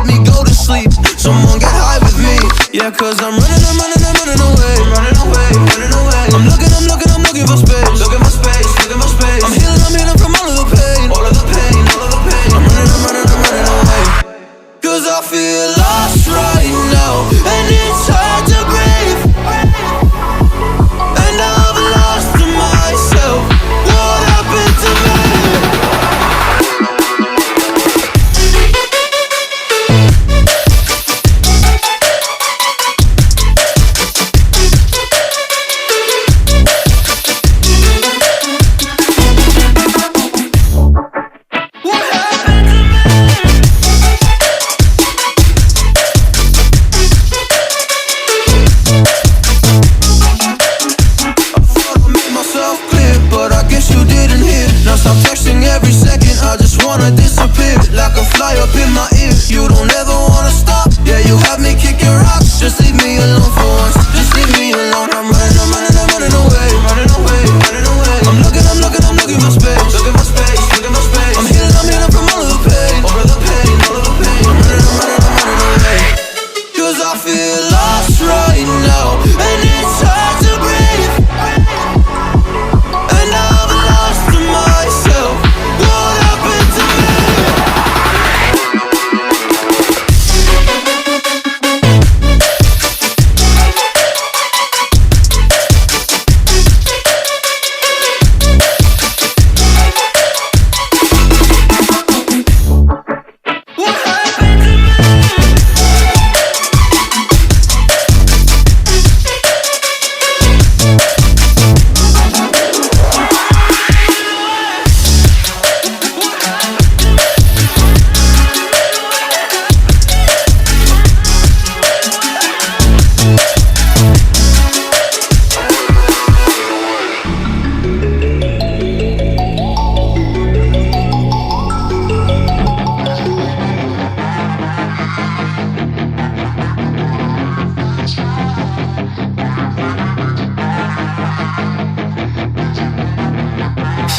let me go to sleep. Someone get high with me. Yeah, cause I'm running away. I'm looking for space. I'm healing from all of the pain. I'm running away. Cause I feel lost right now, and it's hard to breathe. And I've lost myself. What happened to me? Disappear like a fly up in my ear. You don't ever wanna stop. Yeah, you have me kicking rocks. Just leave me alone for once. Just leave me alone. I'm running away. I'm looking for space. I'm healing from all of the pain. I'm running away. Cause I feel lost right now, and it's hard to breathe. And I've lost myself. What happened to me?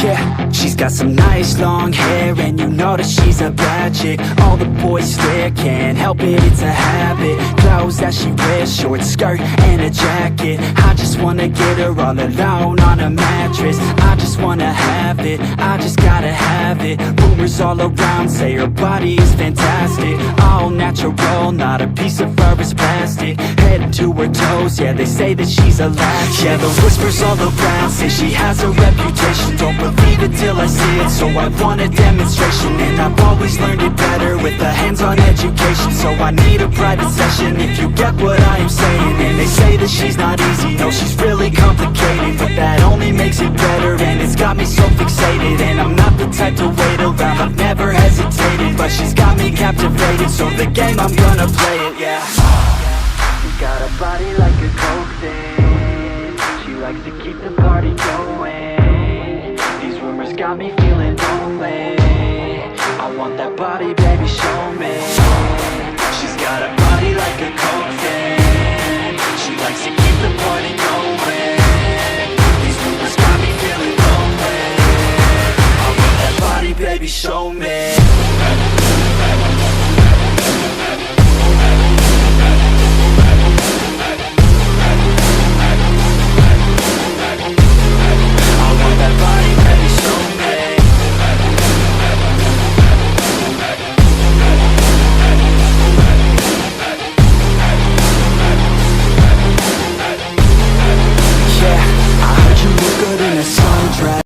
Yeah, she's got some nice long hair, and you know that she's a bad chick. All the boys stare, can't help it, it's a habit. Clothes that she wears, short skirt and a jacket. I just wanna get her all alone on a mattress. I just wanna have it, I just gotta have it. Rumors all around say her body is fantastic. All natural, not a piece of fur is plastic. Head to her toes, yeah, they say that she's a latch. Yeah, the whispers all around say she has a reputation. Don't believe it till I see it, so I want a demonstration. And I've always learned it better with a hands-on education. So I need a private session if you get what I am saying. And they say that she's not easy, no, she's really complicated. But that only makes it better, and it's got me so fixated. And I'm not the type to wait around, I've never hesitated. But she's got me captivated, so the game, I'm gonna play it, yeah. She's got a body like a coke thing. She likes to keep the party going. These rumors got me feeling lonely. I want that body, baby, show me. She's got a body like a coke thing. She likes to keep the party going. These rumors got me feeling lonely. I want that body, baby, show me.